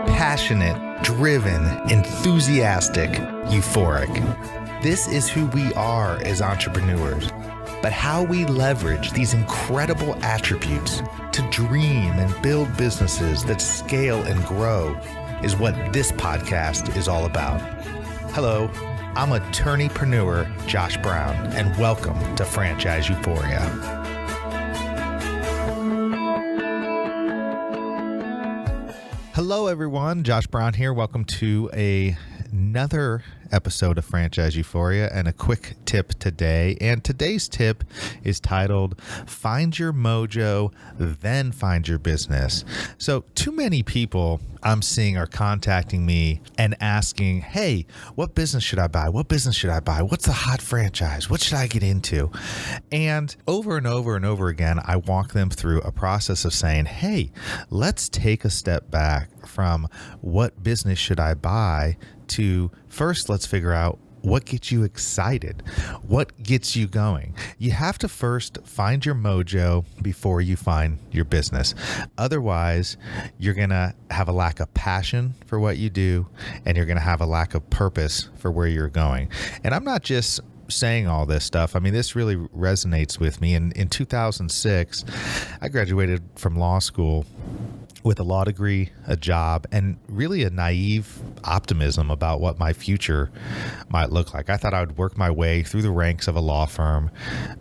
Passionate, driven, enthusiastic, euphoric. This is who we are as entrepreneurs. But how we leverage these incredible attributes to dream and build businesses that scale and grow is what this podcast is all about. Hello, I'm attorneypreneur Josh Brown, and welcome to Franchise Euphoria. Hello, everyone. Josh Brown here. Welcome to another episode of Franchise Euphoria and a quick tip today. And today's tip is titled, Find Your Mojo, Then Find Your Business. So too many people I'm seeing are contacting me and asking, hey, what business should I buy? What business should I buy? What's the hot franchise? What should I get into? And over and over and over again, I walk them through a process of saying, hey, let's take a step back from what business should I buy to first, let's figure out what gets you excited, what gets you going. You have to first find your mojo before you find your business. Otherwise, you're going to have a lack of passion for what you do, and you're going to have a lack of purpose for where you're going. And I'm not just saying all this stuff. I mean, this really resonates with me. In 2006, I graduated from law school with a law degree, a job, and really a naive optimism about what my future might look like. I thought I would work my way through the ranks of a law firm,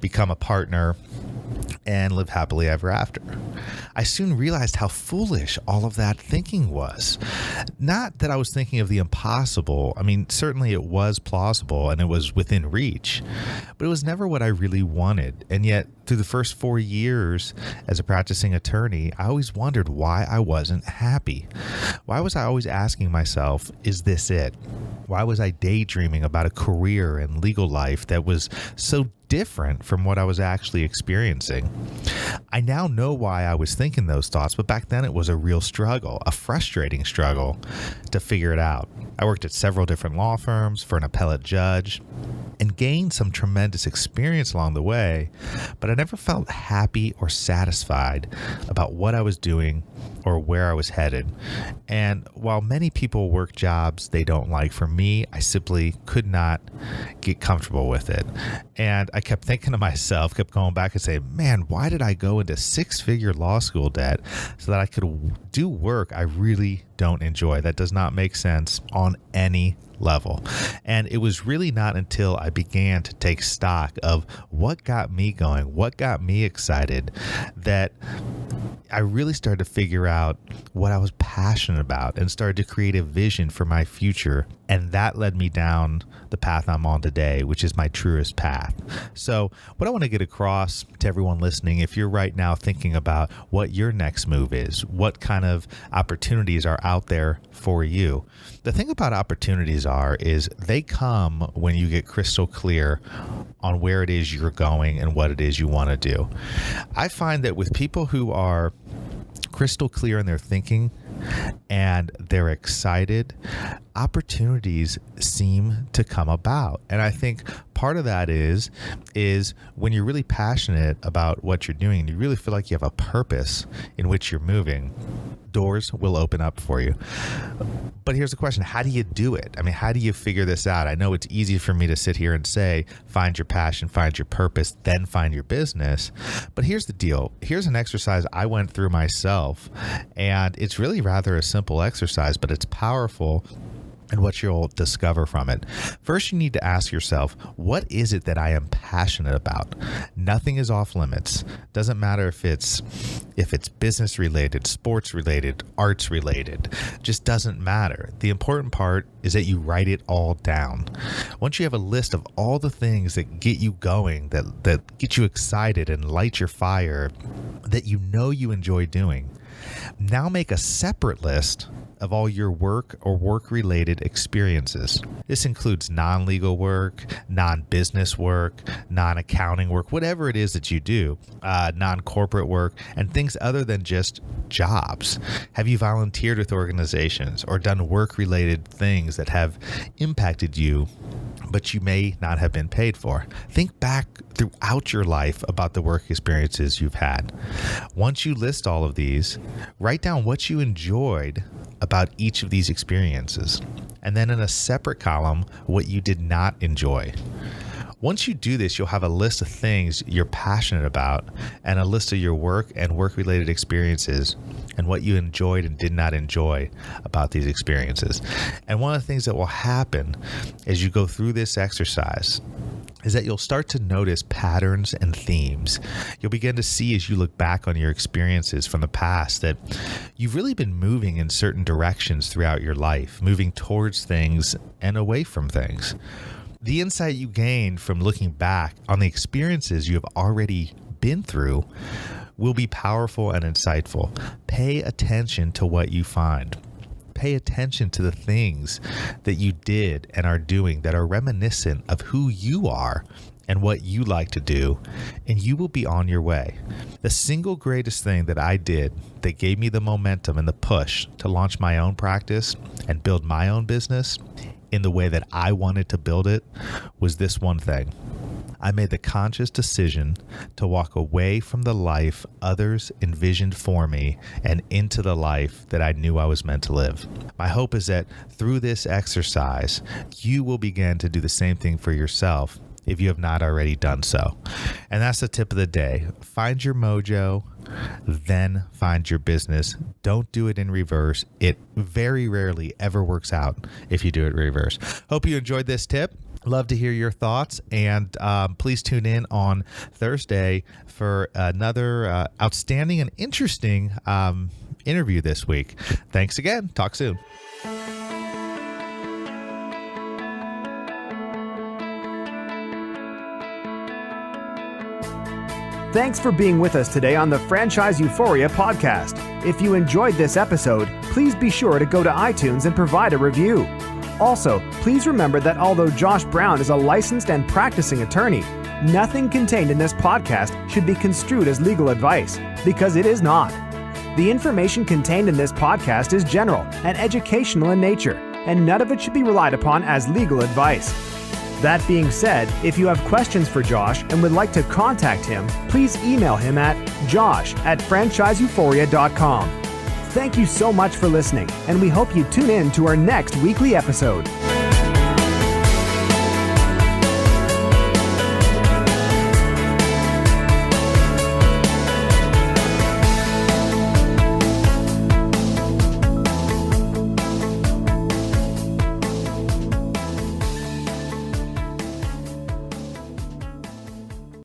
become a partner, and live happily ever after. I soon realized how foolish all of that thinking was. Not that I was thinking of the impossible. I mean, certainly it was plausible and it was within reach, but it was never what I really wanted. And yet, through the first 4 years as a practicing attorney, I always wondered why I wasn't happy. Why was I always asking myself, is this it? Why was I daydreaming about a career and legal life that was so different from what I was actually experiencing? I now know why I was thinking those thoughts, but back then it was a real struggle, a frustrating struggle to figure it out. I worked at several different law firms for an appellate judge and gained some tremendous experience along the way, but I never felt happy or satisfied about what I was doing or where I was headed. And while many people work jobs they don't like, for me, I simply could not get comfortable with it. And I kept thinking to myself, kept going back and saying, man, why did I go into six-figure law school debt so that I could do work I really don't enjoy? That does not make sense on any level. And it was really not until I began to take stock of what got me going, what got me excited, that I really started to figure out what I was passionate about and started to create a vision for my future. And that led me down the path I'm on today, which is my truest path. So what I want to get across to everyone listening, if you're right now thinking about what your next move is, what kind of opportunities are out there for you, the thing about opportunities is they come when you get crystal clear on where it is you're going and what it is you want to do. I find that with people who are crystal clear in their thinking and they're excited, opportunities seem to come about. And I think part of that is when you're really passionate about what you're doing and you really feel like you have a purpose in which you're moving, doors will open up for you. But here's the question, how do you do it? I mean, how do you figure this out? I know it's easy for me to sit here and say, find your passion, find your purpose, then find your business. But here's the deal. Here's an exercise I went through myself, and it's really rather a simple exercise, but it's powerful and what you'll discover from it. First, you need to ask yourself, what is it that I am passionate about? Nothing is off limits. Doesn't matter if it's business related, sports related, arts related, just doesn't matter. The important part is that you write it all down. Once you have a list of all the things that get you going, that get you excited and light your fire, that you know you enjoy doing, now make a separate list of all your work or work-related experiences. This includes non-legal work, non-business work, non-accounting work, whatever it is that you do, non-corporate work, and things other than just jobs. Have you volunteered with organizations or done work-related things that have impacted you, but you may not have been paid for? Think back throughout your life about the work experiences you've had. Once you list all of these, write down what you enjoyed about each of these experiences, and then in a separate column, what you did not enjoy. Once you do this, you'll have a list of things you're passionate about and a list of your work and work-related experiences and what you enjoyed and did not enjoy about these experiences. And one of the things that will happen as you go through this exercise is that you'll start to notice patterns and themes. You'll begin to see as you look back on your experiences from the past that you've really been moving in certain directions throughout your life, moving towards things and away from things. The insight you gain from looking back on the experiences you have already been through will be powerful and insightful. Pay attention to what you find. Pay attention to the things that you did and are doing that are reminiscent of who you are and what you like to do, and you will be on your way. The single greatest thing that I did that gave me the momentum and the push to launch my own practice and build my own business in the way that I wanted to build it was this one thing. I made the conscious decision to walk away from the life others envisioned for me and into the life that I knew I was meant to live. My hope is that through this exercise, you will begin to do the same thing for yourself if you have not already done so. And that's the tip of the day. Find your mojo, then find your business. Don't do it in reverse. It very rarely ever works out if you do it in reverse. Hope you enjoyed this tip. Love to hear your thoughts, and please tune in on Thursday for another outstanding and interesting interview this week. Thanks again. Talk soon. Thanks for being with us today on the Franchise Euphoria podcast. If you enjoyed this episode, please be sure to go to iTunes and provide a review. Also, please remember that although Josh Brown is a licensed and practicing attorney, nothing contained in this podcast should be construed as legal advice, because it is not. The information contained in this podcast is general and educational in nature, and none of it should be relied upon as legal advice. That being said, if you have questions for Josh and would like to contact him, please email him at josh@franchiseeuphoria.com. Thank you so much for listening, and we hope you tune in to our next weekly episode.